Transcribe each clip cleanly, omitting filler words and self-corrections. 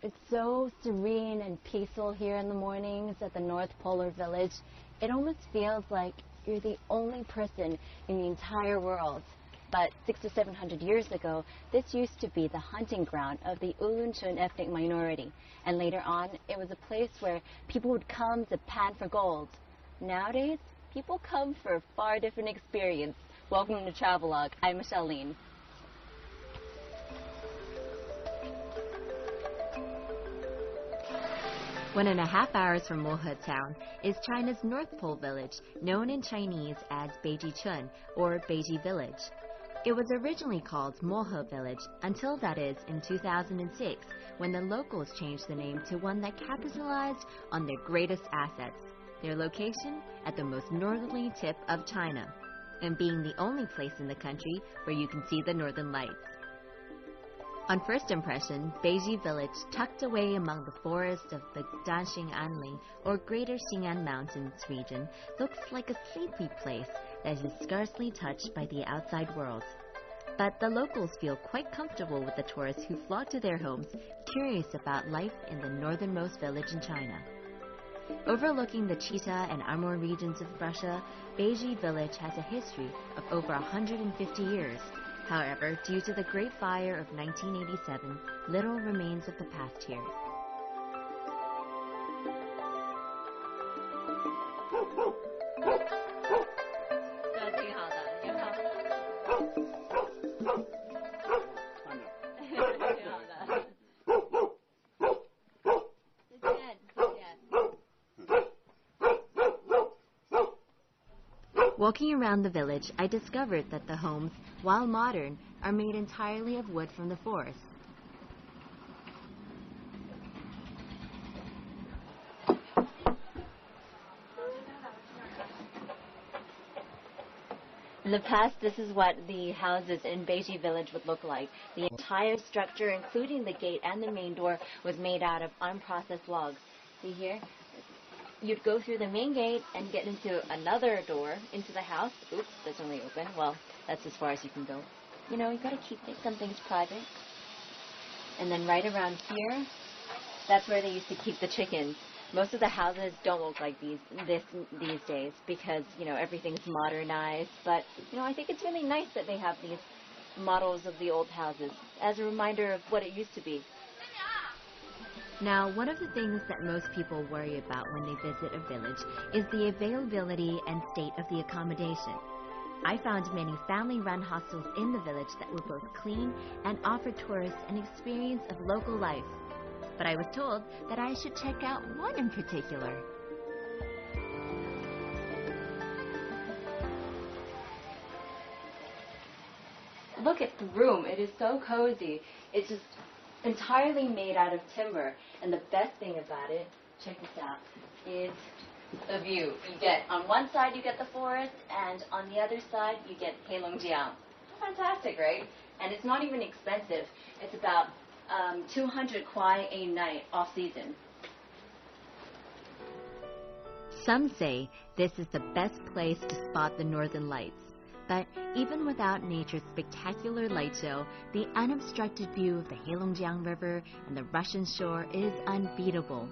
It's so serene and peaceful here in the mornings at the North Polar Village. It almost feels like you're the only person in the entire world. But 600 to 700 years ago, this used to be the hunting ground of the Ulunchun ethnic minority. And later on, it was a place where people would come to pan for gold. Nowadays, people come for a far different experience. Welcome to Travelogue. I'm Michelle Lean. 1.5 hours from Mohe town is China's North Pole village, known in Chinese as Beijichun or Beiji Village. It was originally called Mohe Village until, that is, in 2006, when the locals changed the name to one that capitalized on their greatest assets, their location at the most northerly tip of China, and being the only place in the country where you can see the northern lights. On first impression, Beiji Village, tucked away among the forests of the Danxing Anling or Greater Xing'an Mountains region, looks like a sleepy place that is scarcely touched by the outside world. But the locals feel quite comfortable with the tourists who flock to their homes, curious about life in the northernmost village in China. Overlooking the Chita and Amur regions of Russia, Beiji Village has a history of over 150 years. However, due to the Great Fire of 1987, little remains of the past here. Walking around the village, I discovered that the homes, while modern, are made entirely of wood from the forest. In the past, this is what the houses in Beiji Village would look like. The entire structure, including the gate and the main door, was made out of unprocessed logs. See here? You'd go through the main gate and get into another door into the house. Oops, that's only open. Well, that's as far as you can go. You know, you gotta keep some things private. And then right around here, that's where they used to keep the chickens. Most of the houses don't look like these days because, you know, everything's modernized. But, you know, I think it's really nice that they have these models of the old houses as a reminder of what it used to be. Now, one of the things that most people worry about when they visit a village is the availability and state of the accommodation. I found many family-run hostels in the village that were both clean and offered tourists an experience of local life. But I was told that I should check out one in particular. Look at the room. It is so cozy. It's just entirely made out of timber. And the best thing about it, check this out, is the view. You get, on one side you get the forest, and on the other side you get Heilongjiang. Fantastic, right? And it's not even expensive. It's about 200 kwai a night off season. Some say this is the best place to spot the northern lights. But even without nature's spectacular light show, the unobstructed view of the Heilongjiang River and the Russian shore is unbeatable.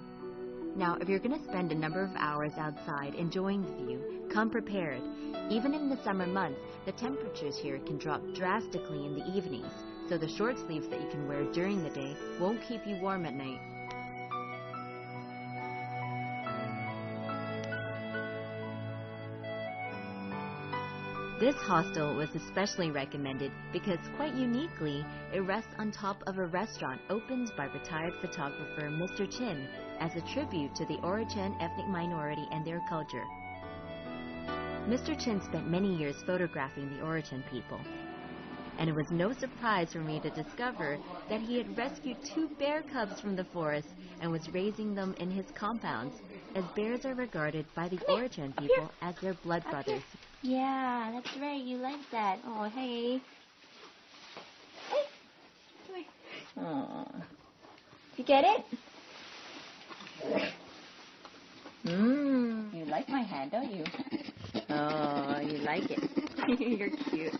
Now, if you're going to spend a number of hours outside enjoying the view, come prepared. Even in the summer months, the temperatures here can drop drastically in the evenings, so the short sleeves that you can wear during the day won't keep you warm at night. This hostel was especially recommended because, quite uniquely, it rests on top of a restaurant opened by retired photographer Mr. Chin as a tribute to the Orichan ethnic minority and their culture. Mr. Chin spent many years photographing the Orichan people, and it was no surprise for me to discover that he had rescued 2 bear cubs from the forest and was raising them in his compounds, as bears are regarded by the Orichan people as their blood brothers. Yeah, that's right. You like that. Oh, hey. Hey. Come here. Oh. You get it? You like my hand, don't you? Oh, you like it. You're cute.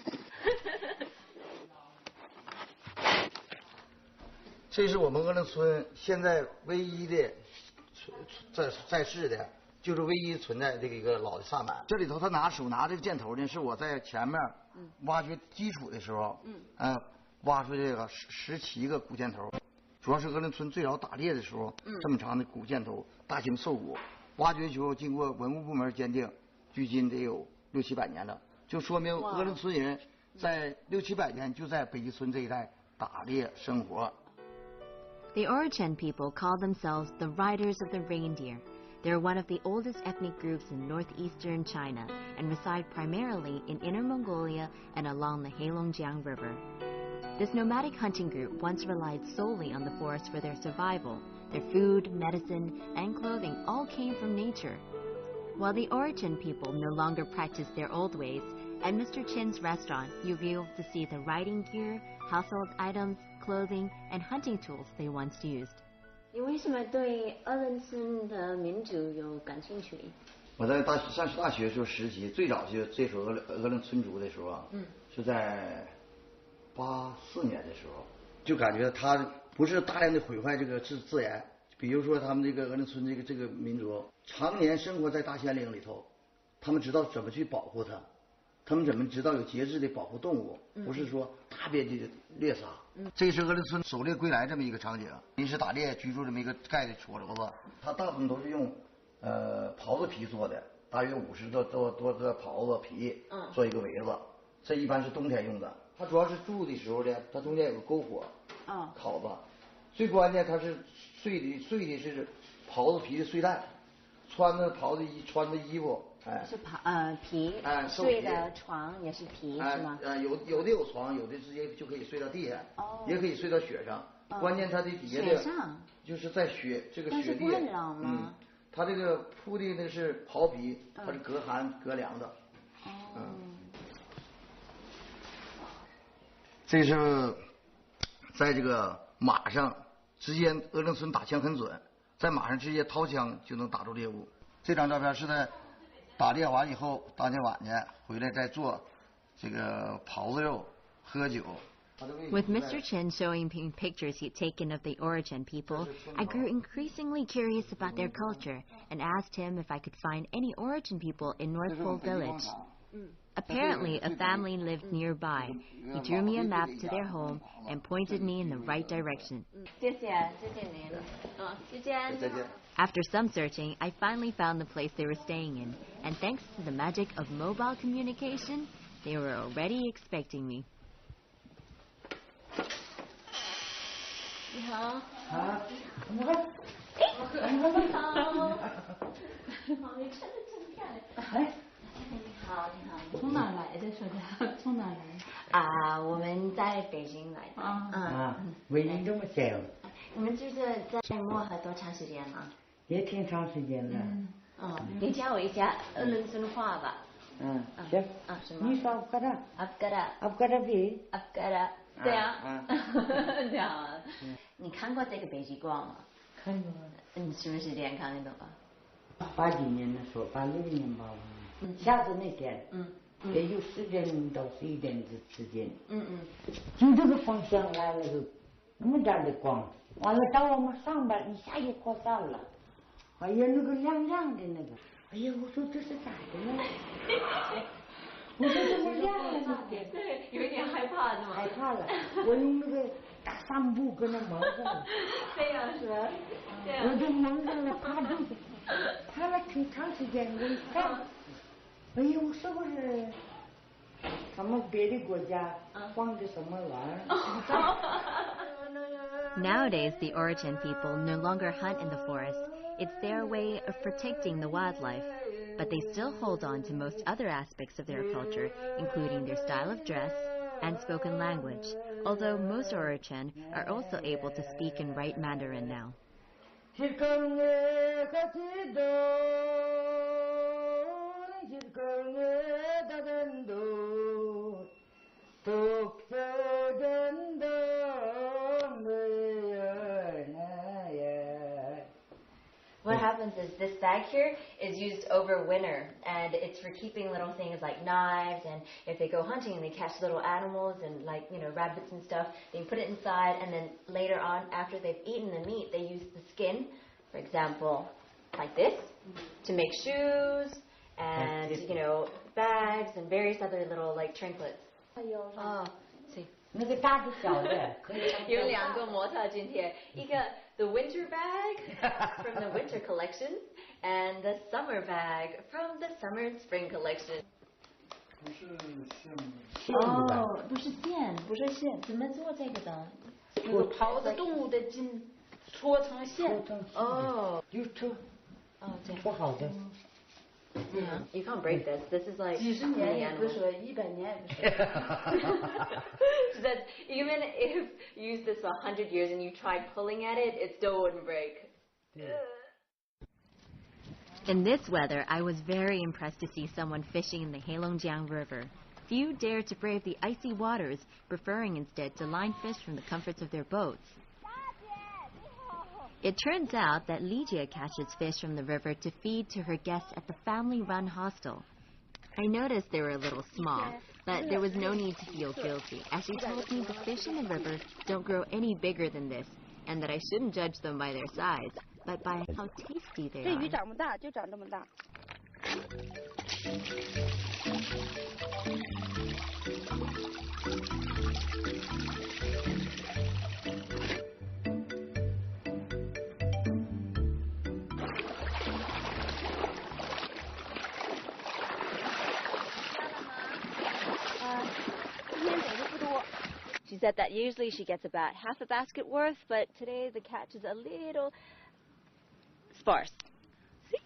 这是我们鄂伦村现在唯一的在世的，就是唯一存在这个一个老的萨满。这里头他手拿这个箭头呢，是我在前面挖掘基础的时候，挖出这个17个古箭头，主要是鄂伦村最早打猎的时候，这么长的古箭头，大型兽骨，挖掘以后经过文物部门鉴定，距今得有600、700年了，就说明鄂伦村人在600、700年就在北极村这一带打猎生活。The Orichan people call themselves the Riders of the Reindeer. They're one of the oldest ethnic groups in northeastern China and reside primarily in Inner Mongolia and along the Heilongjiang River. This nomadic hunting group once relied solely on the forest for their survival. Their food, medicine, and clothing all came from nature. While the Orichan people no longer practice their old ways, at Mr. Chin's restaurant, you'll be able to see the riding gear, household items, clothing, and hunting tools they once used. 你为什么对鄂伦村的民族有感兴趣？我在上大学的时候实习，最早就接触鄂伦村族的时候啊，是在84年的时候，就感觉他不是大量的毁坏这个自然，比如说他们这个鄂伦村这个民族常年生活在大森林里头，他们知道怎么去保护它，他们怎么知道有节制的保护动物，不是说大面积的猎杀。这是鄂伦村狩猎归来这么一个场景，临时打猎居住这么一个盖的戳楼子，它大部分都是用狍子皮做的，大约50多个狍子皮做一个围子，这一般是冬天用的。它主要是住的时候呢，它中间有个篝火，烤子，最关键它是睡的是狍子皮的睡袋，穿的衣服。是皮，睡的床也是皮是吗？有的有床，有的直接就可以睡到地下，也可以睡到雪上。关键它的底下的，雪上就是在这个雪地，它这个铺的那是袍皮，它是隔寒隔凉的。这是在这个马上，直接鄂伦村打枪很准，在马上直接掏枪就能打中猎物。这张照片是在打猎完以后，当天晚上回来再做这个狍子肉，喝酒。With Mr. Chen showing me pictures he'd taken of the Orichan people, I grew increasingly curious about their culture and asked him if I could find any Orichan people in North Pole Village. Apparently, a family lived nearby. He drew me a map to their home and pointed me in the right direction. After some searching, I finally found the place they were staying in, and thanks to the magic of mobile communication, they were already expecting me. 你好。你好。你好。你穿的真漂亮。你好，你好。从哪来的？说的，从哪来？我们在北京来的。为你这么小。你们就是在漠河多长时间了？也挺长时间了。你教我一下鄂伦村话吧。行。什么？你说阿嘎达。阿嘎达。阿嘎达比。阿嘎达。对啊。这样。你看过这个北极光吗？看过。你什么时间看得懂啊？80年的时候，86年吧。下子那天。也有10点到11点之间。从这个方向来了个那么大的光，完了到我们上班一下就扩散了。哎呀，那个亮亮的那个，哎呀，我说这是咋的呢？我说这么亮了那天，对，有一点害怕是吗？害怕了，我用那个大帆布跟它蒙上。这样是吧？我就蒙上了，怕了挺长时间，我一看，哎呀，我是不是什么别的国家放的什么玩意儿？ Nowadays, the Orichan people no longer hunt in the forest. It's their way of protecting the wildlife. But they still hold on to most other aspects of their culture, including their style of dress and spoken language, although most Orichan are also able to speak and write Mandarin now. What happened happens is this bag here is used over winter, and it's for keeping little things like knives, and if they go hunting and they catch little animals and like, you know, rabbits and stuff, they can put it inside, and then later on, after they've eaten the meat, they use the skin, for example, like this, to make shoes and, you know, bags and various other little like trinkets. Oh, see. 那个大的小的可以。有两个模特今天，一个 the winter bag from the winter collection and the summer bag from the summer and spring collection. 不是线。哦，不是线，不是线，怎么做这个的？那个刨的动物的筋，搓成线。哦，就这。哦，这样。不好的。Yeah, you can't break this. This is like 几十年也不说，100年也不说。So that even if you use this for 100 years and you tried pulling at it, it still wouldn't break. In this weather, I was very impressed to see someone fishing in the Heilongjiang River. Few dare to brave the icy waters, preferring instead to line fish from the comforts of their boats. It turns out that Lijie catches fish from the river to feed to her guests at the family-run hostel. I noticed they were a little small, but there was no need to feel guilty, as she told me the fish in the river don't grow any bigger than this, and that I shouldn't judge them by their size, but by how tasty they are. 这鱼长不大，就长这么大。She said that usually she gets about half a basket worth, but today the catch is a little sparse. See?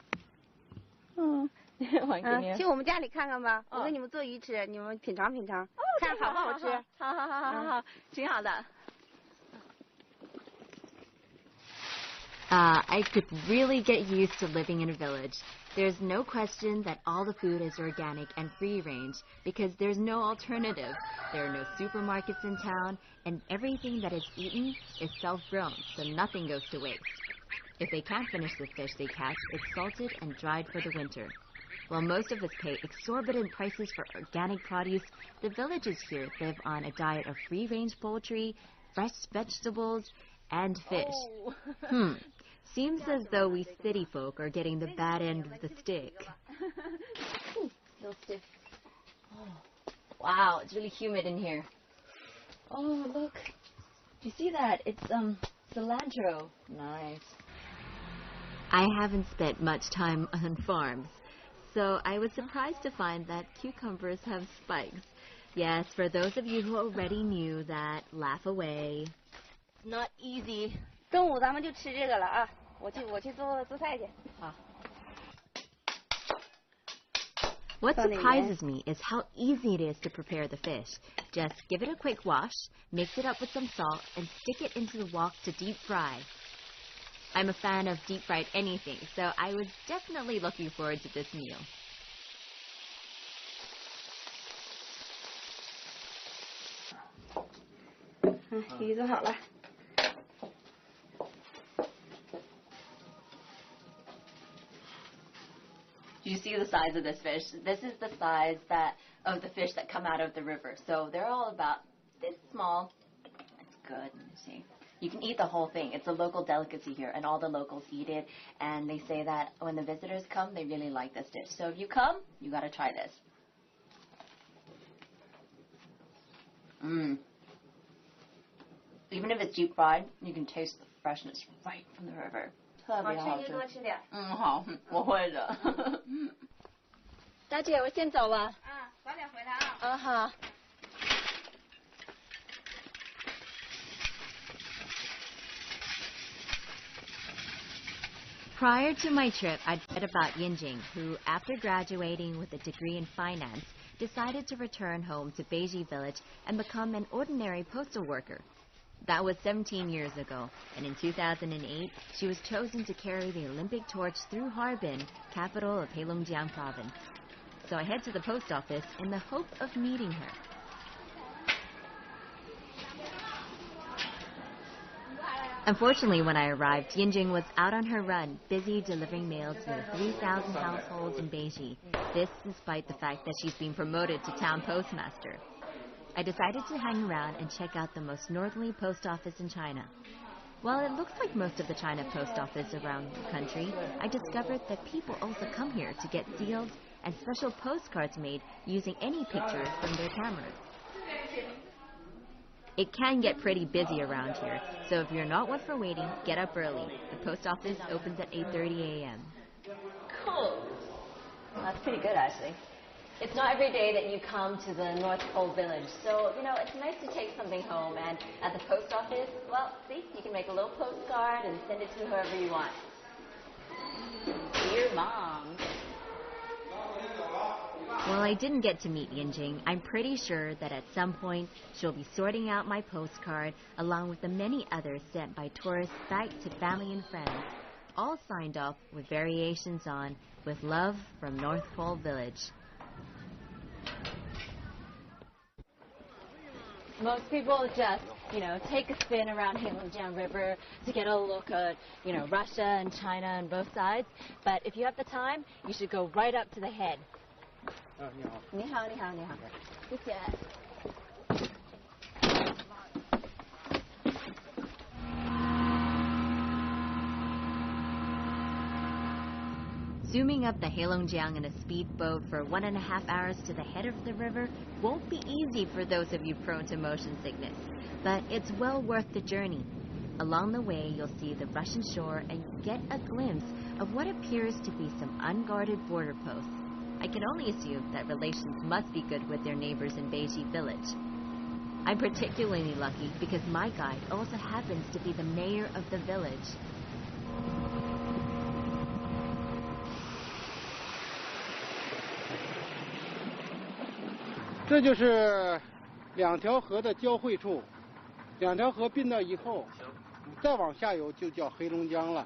去我们家里看看吧，我给你们做鱼吃，你们品尝品尝，看好不好吃。好，挺好的。I could really get used to living in a village. There's no question that all the food is organic and free-range because there's no alternative. There are no supermarkets in town, and everything that is eaten is self-grown, so nothing goes to waste. If they can't finish the fish they catch, it's salted and dried for the winter. While most of us pay exorbitant prices for organic produce, the villagers here live on a diet of free-range poultry, fresh vegetables, and fish. Seems as though we city folk are getting the bad end of the stick. Still stiff. Oh. Wow, it's really humid in here. Oh, look. Do you see that? It's cilantro. Nice. I haven't spent much time on farms, so I was surprised to find that cucumbers have spikes. Yes, for those of you who already knew that, laugh away. It's not easy. 中午咱们就吃这个了啊！我去做菜去。好。What surprises me is how easy it is to prepare the fish. Just give it a quick wash, mix it up with some salt, and stick it into the wok to deep fry. I'm a fan of deep fried anything, so I was definitely looking forward to this meal. Do you see the size of this fish? This is the size of the fish that come out of the river. So they're all about this small. It's good. Let me see. You can eat the whole thing. It's a local delicacy here, and all the locals eat it. And they say that when the visitors come, they really like this dish. So if you come, you got to try this. Even if it's deep fried, you can taste the freshness right from the river. 特别好吃。多吃点。好，我会的。大姐，我先走了。早点回来啊。好。Prior to my trip, I'd read about Yinjing, who, after graduating with a degree in finance, decided to return home to Beiji Village and become an ordinary postal worker. That was 17 years ago, and in 2008, she was chosen to carry the Olympic torch through Harbin, capital of Heilongjiang province. So I head to the post office in the hope of meeting her. Unfortunately, when I arrived, Yinjing was out on her run, busy delivering mail to the 3,000 households in Beijing. This despite the fact that she's been promoted to town postmaster. I decided to hang around and check out the most northerly post office in China. While it looks like most of the China post office around the country, I discovered that people also come here to get sealed and special postcards made using any picture from their cameras. It can get pretty busy around here, so if you're not one for waiting, get up early. The post office opens at 8:30 a.m. Cool. Well, that's pretty good, actually. It's not every day that you come to the North Pole Village, so, it's nice to take something home. And at the post office, well, see, you can make a little postcard and send it to whoever you want. Dear Mom. While I didn't get to meet Yinjing, I'm pretty sure that at some point she'll be sorting out my postcard along with the many others sent by tourists back to family and friends, all signed off with variations on, "With love from North Pole Village." Most people just, take a spin around Heilongjiang River to get a look at, Russia and China on both sides. But if you have the time, you should go right up to the head. 你好，你好，你好，谢谢。Zooming up the Heilongjiang in a speedboat for 1.5 hours to the head of the river won't be easy for those of you prone to motion sickness, but it's well worth the journey. Along the way, you'll see the Russian shore and get a glimpse of what appears to be some unguarded border posts. I can only assume that relations must be good with their neighbors in Beiji village. I'm particularly lucky because my guide also happens to be the mayor of the village. This is 2条河的交汇处，2条河并到以后，再往下游就叫黑龙江了。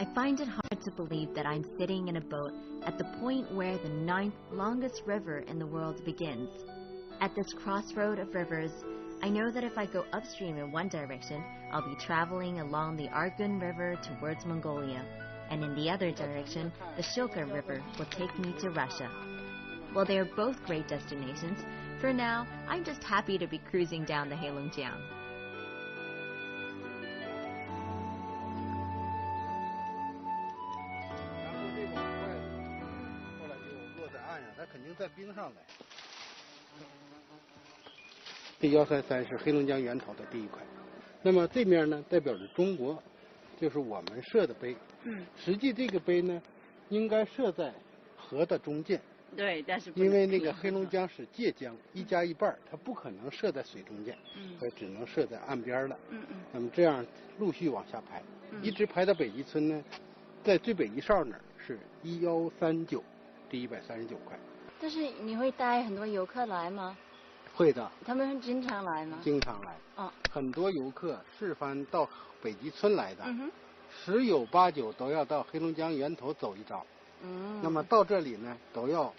I find it hard to believe that I'm sitting in a boat at the point where the 9th longest river in the world begins. At this crossroad of rivers, I know that if I go upstream in one direction, I'll be traveling along the Argun River towards Mongolia, and in the other direction, the Shilka River will take me to Russia. While they are both great destinations, for now, I'm just happy to be cruising down the Heilongjiang. 在冰上来。这133是黑龙江源头的第一块，那么这面呢代表着中国，就是我们设的碑。实际这个碑呢，应该设在河的中间。对，但是因为那个黑龙江是界江，一加一半，它不可能设在水中间，所以只能设在岸边了。那么这样陆续往下排，一直排到北极村呢，在最北一哨那儿是1139，第139块。 但是你会带很多游客来吗？会的。他们会经常来吗？经常来。很多游客是番到北极村来的，10有8九都要到黑龙江源头走一遭。那么到这里呢，都要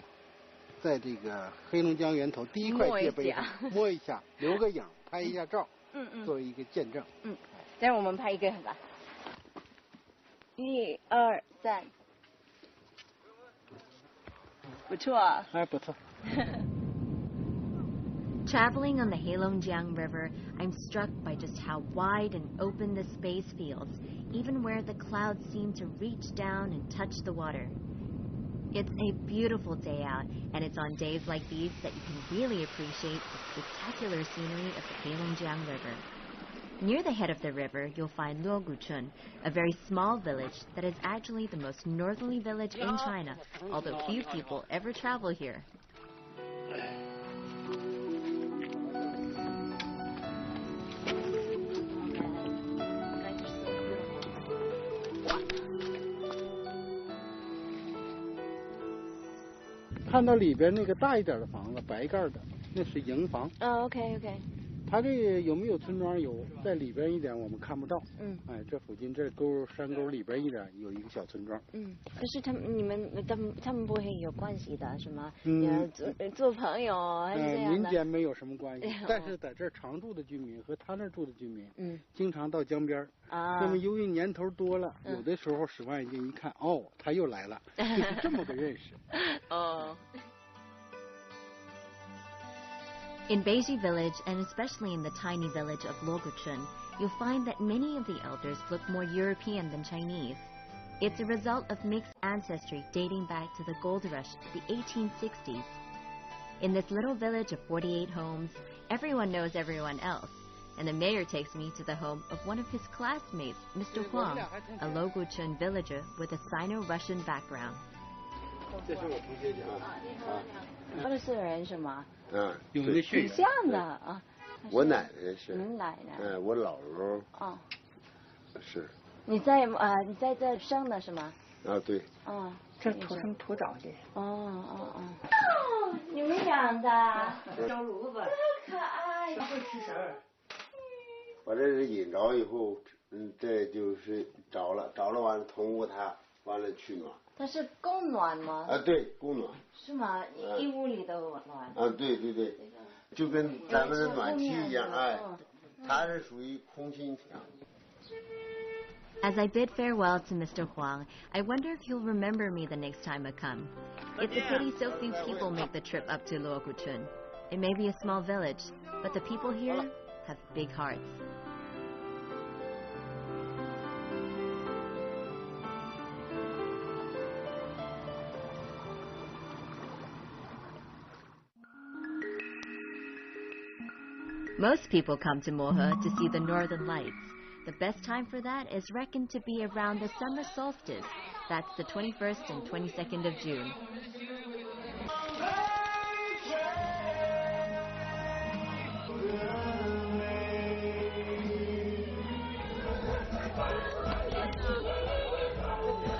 在这个黑龙江源头第一块界碑上摸一下，留个影，拍一下照，作为一个见证。让我们拍一个吧。1、2、3。 不错。哎，不错。Traveling on the Heilongjiang River, I'm struck by just how wide and open the space feels, even where the clouds seem to reach down and touch the water. It's a beautiful day out, and it's on days like these that you can really appreciate the spectacular scenery of the Heilongjiang River. Near the head of the river, you'll find Luoguchun, a very small village that is actually the most northerly village in China, although few people ever travel here.看到里边那个大一点的房子，白盖的，那是营房。OK。它这有没有村庄？有，在里边一点我们看不到。哎，这附近这山沟里边一点有一个小村庄。可是他们不会有关系的是吗？做朋友还是这样的？民间没有什么关系，但是在这儿常住的居民和他那儿住的居民，经常到江边那么由于年头多了，有的时候10望远镜一看，哦，他又来了，就是这么个认识。哦。In Beiji village, and especially in the tiny village of Loguchun, you'll find that many of the elders look more European than Chinese. It's a result of mixed ancestry dating back to the gold rush of the 1860s. In this little village of 48 homes, everyone knows everyone else, and the mayor takes me to the home of one of his classmates, Mr. Huang, a Loguchun villager with a Sino-Russian background. 这是我同学家我的是人是吗？有的血缘。挺像的啊。我奶奶是。你奶奶。我姥姥。哦。是。你在这生的是吗？对。这土生土长的。哦，你们养的小炉子，可爱。会吃食儿。把这是引着以后，这就是着了完了通过它，完了取暖。它是供暖吗？对，供暖。是吗？一屋里都暖。对，就跟咱们的暖气一样，它是属于空心墙。As I bid farewell to Mr. Huang, I wonder if he'll remember me the next time I come. It's a pity so few people make the trip up to Luoguchun. It may be a small village, but the people here have big hearts. Most people come to Mohe to see the northern lights. The best time for that is reckoned to be around the summer solstice. That's the 21st and 22nd of June.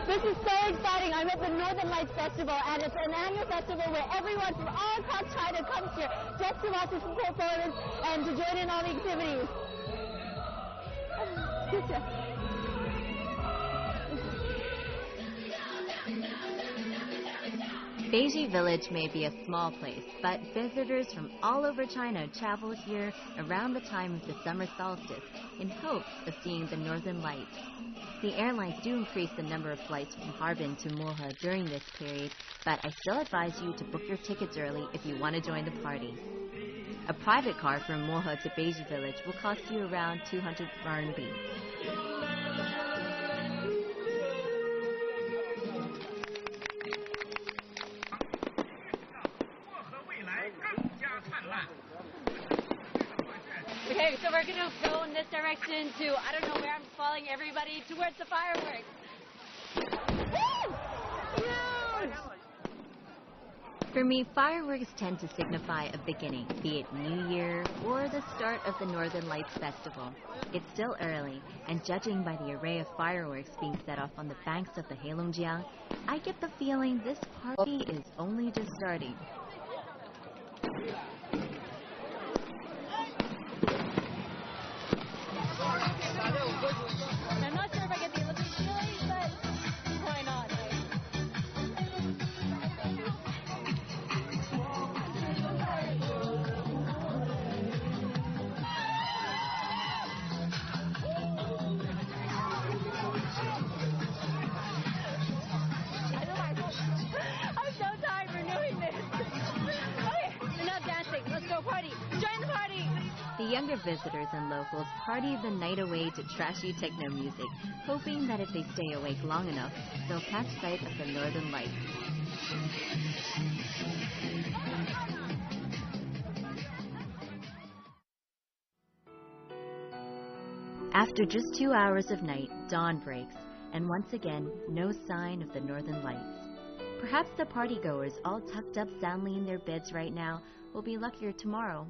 This is so exciting. I'm at the Northern Lights Festival, and it's an annual festival where everyone from all across China comes here just to watch the performance and to join in all the activities. Beiji village may be a small place, but visitors from all over China travel here around the time of the summer solstice in hopes of seeing the northern lights. The airlines do increase the number of flights from Harbin to Mohe during this period, but I still advise you to book your tickets early if you want to join the party. A private car from Mohe to Beiji village will cost you around 200 RMB. Okay, so we're going to go in this direction to, I don't know where I'm following everybody, towards the fireworks. Woo! Huge! For me, fireworks tend to signify a beginning, be it New Year or the start of the Northern Lights Festival. It's still early, and judging by the array of fireworks being set off on the banks of the Heilongjiang, I get the feeling this party is only just starting. I'm not sure if I get the Olympic feeling, but why not? I'm so tired for doing this. Okay, enough dancing. Let's go party. Join the party. The younger visitors and locals party the night away to trashy techno music, hoping that if they stay awake long enough, they'll catch sight of the northern lights. After just 2 hours of night, dawn breaks, and once again, no sign of the northern lights. Perhaps the partygoers, all tucked up soundly in their beds right now, will be luckier tomorrow.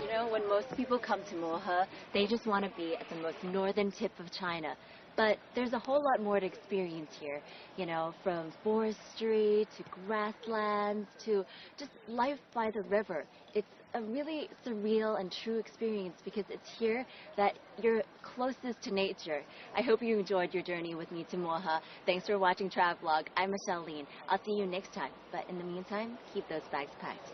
You know, when most people come to Mohe, they just want to be at the most northern tip of China. But there's a whole lot more to experience here, you know, from forestry to grasslands to just life by the river. It's a really surreal and true experience because it's here that you're closest to nature. I hope you enjoyed your journey with me to Mohe. Thanks for watching Travelogue. I'm Michelle Lean. I'll see you next time. But in the meantime, keep those bags packed.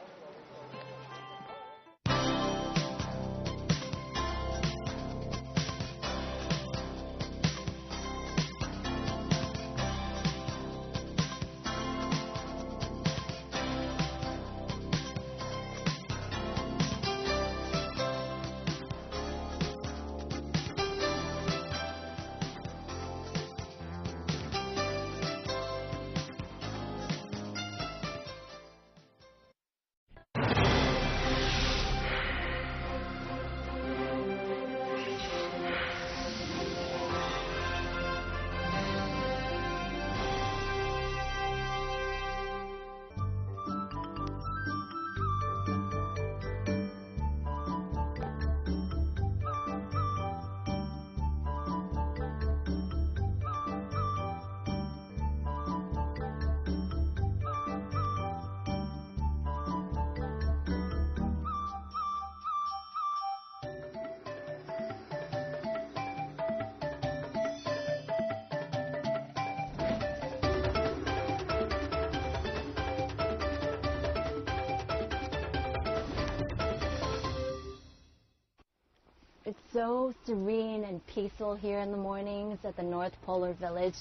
It's so serene and peaceful here in the mornings at the North Polar Village.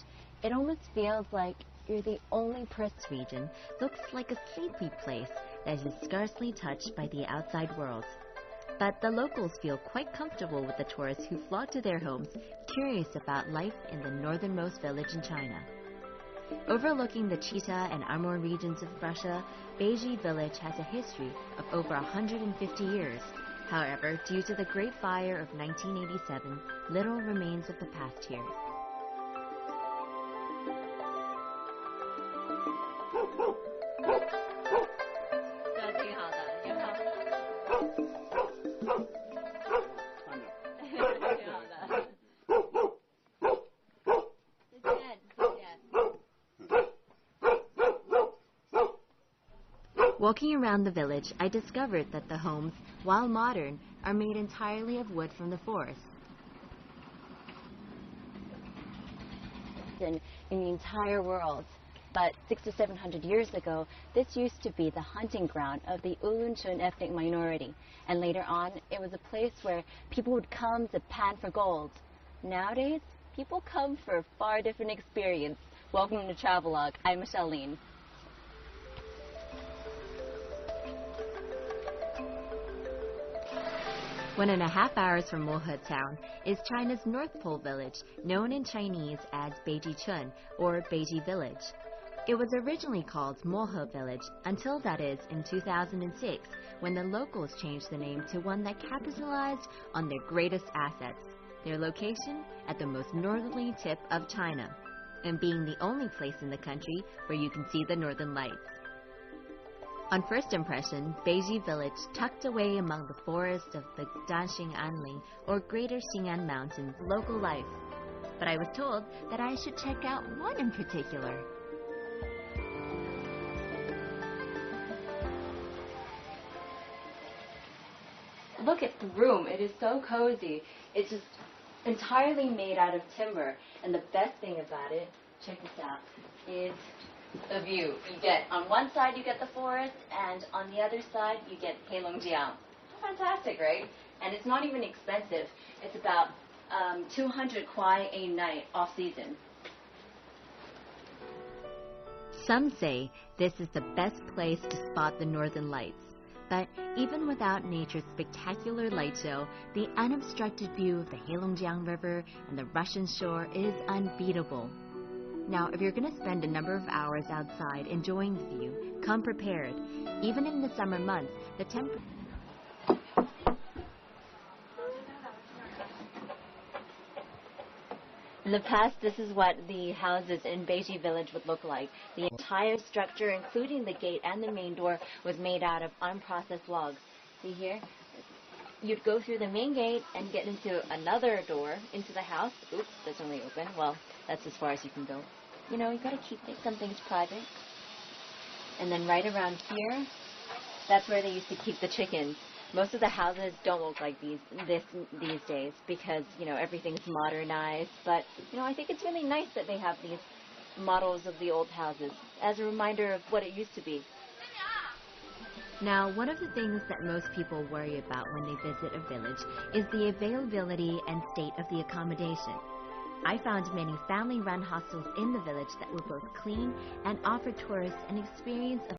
It almost feels like you're the only person. This region looks like a sleepy place that is scarcely touched by the outside world. But the locals feel quite comfortable with the tourists who flock to their homes, curious about life in the northernmost village in China. Overlooking the Chita and Amur regions of Russia, Beiji village has a history of over 150 years. However, due to the Great Fire of 1987, little remains of the past here. Walking around the village, I discovered that the homes, while modern, are made entirely of wood from the forest. In the entire world, but 600 to 700 years ago, this used to be the hunting ground of the Ulunchun ethnic minority, and later on, it was a place where people would come to pan for gold. Nowadays, people come for a far different experience. Welcome to Travelogue. I'm Michelle Lean. 1.5 hours from Mohe town is China's North Pole village, known in Chinese as Beiji Chun or Beiji village. It was originally called Mohe village until, that is, in 2006, when the locals changed the name to one that capitalized on their greatest assets, their location at the most northerly tip of China, and being the only place in the country where you can see the northern lights. On first impression, Beiji village, tucked away among the forests of the Danxing Anling or Greater Xing'an Mountains, local life. But I was told that I should check out one in particular. Look at the room. It is so cozy. It's just entirely made out of timber. And the best thing about it, check this out, is the view. You get, on one side you get the forest, and on the other side you get Heilongjiang. Fantastic, right? And it's not even expensive. It's about 200 kwai a night off season. Some say this is the best place to spot the northern lights. But even without nature's spectacular light show, the unobstructed view of the Heilongjiang River and the Russian shore is unbeatable. Now, if you're going to spend a number of hours outside enjoying the view, come prepared. Even in the summer months, the temperature... In the past, this is what the houses in Beiji village would look like. The entire structure, including the gate and the main door, was made out of unprocessed logs. See here? you'd go through the main gate and get into another door into the house. Oops, that's only open. Well, that's as far as you can go. You know, you got to keep some things private. And then right around here, that's where they used to keep the chickens. Most of the houses don't look like these days because, you know, everything's modernized. But, you know, I think it's really nice that they have these models of the old houses as a reminder of what it used to be. Now, one of the things that most people worry about when they visit a village is the availability and state of the accommodation. I found many family-run hostels in the village that were both clean and offered tourists an experience of